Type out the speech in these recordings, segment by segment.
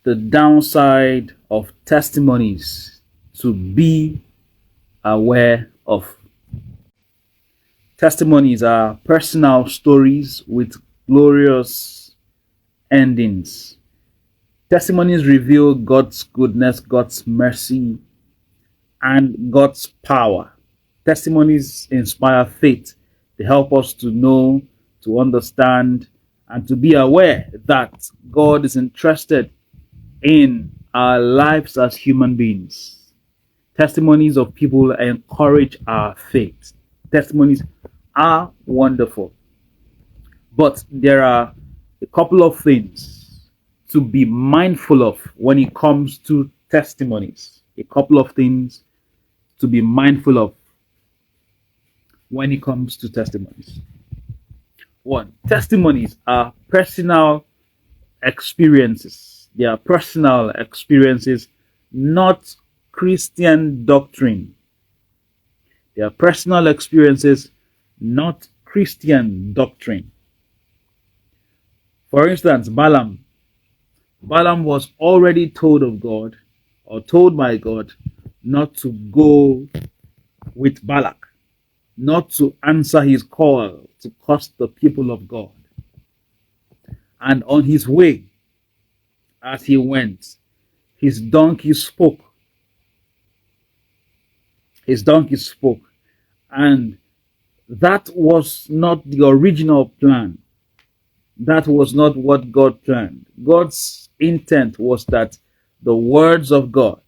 the downside of testimonies to be aware of. Testimonies are personal stories with glorious endings. Testimonies reveal God's goodness, God's mercy, and God's power. Testimonies inspire faith. They help us to know, to understand, and to be aware that God is interested in our lives as human beings. Testimonies of people encourage our faith. Testimonies are wonderful. But there are a couple of things to be mindful of when it comes to testimonies. A couple of things to be mindful of when it comes to testimonies. One, testimonies are personal experiences. They are personal experiences, not Christian doctrine. They are personal experiences, not Christian doctrine. For instance, Balaam was already told of God, or told by God, not to go with Balak, not to answer his call to curse the people of God. And on his way, as he went, his donkey spoke. His donkey spoke. And that was not the original plan. That was not what God planned. God's intent was that the words of God,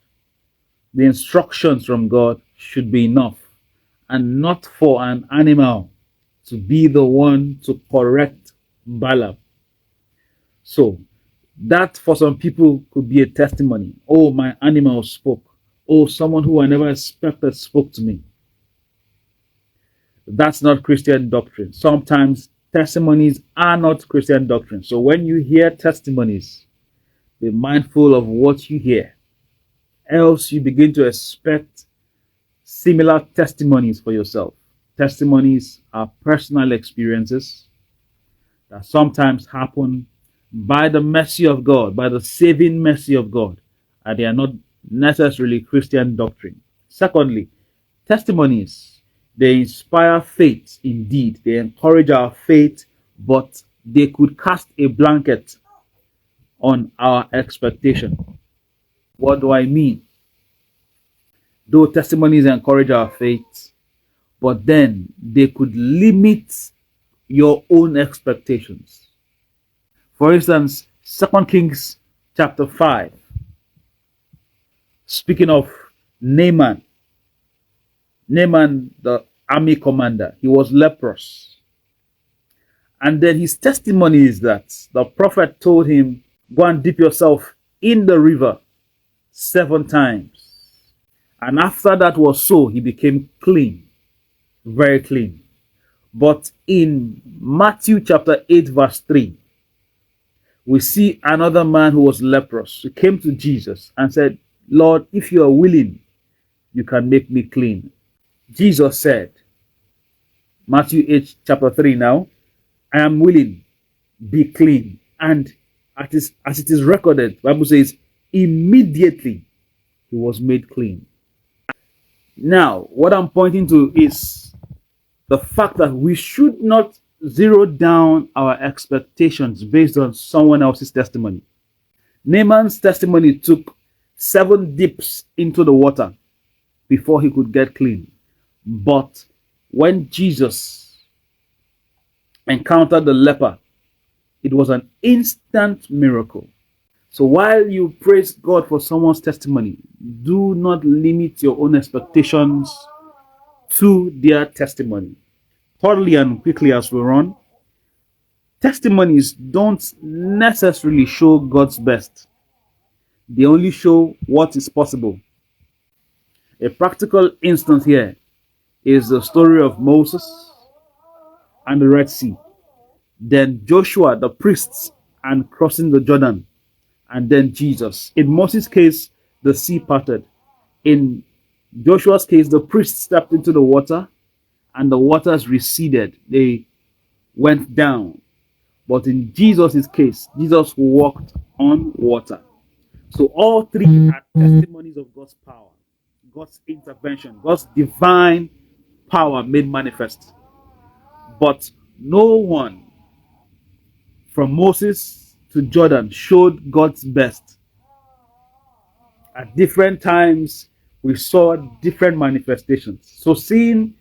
the instructions from God, should be enough, and not for an animal to be the one to correct Balaam. So that for some people could be a testimony. Oh, my animal spoke. Oh, someone who I never expected spoke to me. That's not Christian doctrine. Sometimes testimonies are not Christian doctrine. So when you hear testimonies, be mindful of what you hear. Else you begin to expect similar testimonies for yourself. Testimonies are personal experiences that sometimes happen by the mercy of God, by the saving mercy of God, and they are not necessarily Christian doctrine. Secondly, testimonies, they inspire faith indeed. They encourage our faith, but they could cast a blanket on our expectation. What do I mean? Though testimonies encourage our faith, but then they could limit your own expectations. For instance, 2 Kings chapter 5, speaking of Naaman, the army commander, he was leprous. And then his testimony is that the prophet told him, go and dip yourself in the river 7 times. And after that was so, he became clean, very clean. But in Matthew chapter 8 verse 3, we see another man who was leprous. He came to Jesus and said, Lord, if you are willing, you can make me clean. Jesus said, Matthew 8 chapter 3 now, I am willing, be clean. And as it is recorded, the Bible says, immediately he was made clean. Now, what I'm pointing to is the fact that we should not zero down our expectations based on someone else's testimony. Naaman's testimony took 7 dips into the water before he could get clean. But when Jesus encountered the leper, it was an instant miracle. So while you praise God for someone's testimony, do not limit your own expectations to their testimony. Thirdly, and quickly as we run, testimonies don't necessarily show God's best. They only show what is possible. A practical instance here is the story of Moses and the Red Sea. Then Joshua, the priests, and crossing the Jordan. And then Jesus. In Moses' case, the sea parted. In Joshua's case, the priests stepped into the water and the waters receded. They went down. But in Jesus' case, Jesus walked on water. So all three are testimonies of God's power, God's intervention, God's divine power made manifest. But no one from Moses to Jordan showed God's best. At different times, we saw different manifestations. So seeing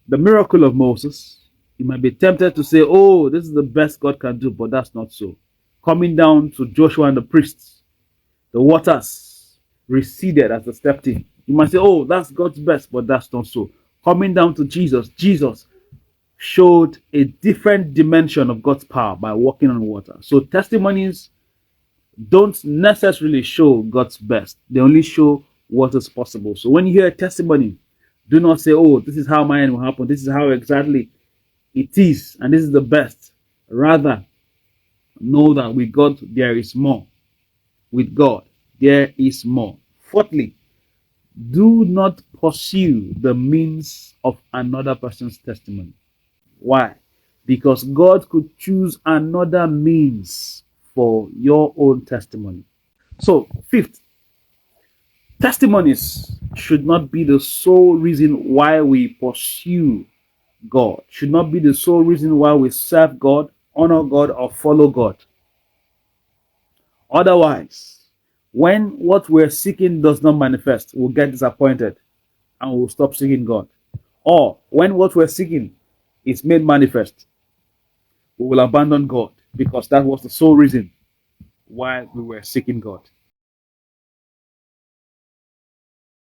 the miracle of Moses, you might be tempted to say, oh, this is the best God can do, but that's not so. Coming down to Joshua and the priests, the waters receded as they stepped in. You might say, oh, that's God's best, but that's not so. Coming down to Jesus, Jesus showed a different dimension of God's power by walking on water. So testimonies don't necessarily show God's best. They only show what is possible. So when you hear a testimony, do not say, oh, this is how mine will happen. This is how exactly it is. And this is the best. Rather, know that with God, there is more. With God, there is more. Fourthly, do not pursue the means of another person's testimony. Why? Because God could choose another means for your own testimony. So, fifth, testimonies should not be the sole reason why we pursue God, should not be the sole reason why we serve God, honor God, or follow God. Otherwise, when what we're seeking does not manifest, we'll get disappointed and we'll stop seeking God. Or when what we're seeking is made manifest, we will abandon God because that was the sole reason why we were seeking God.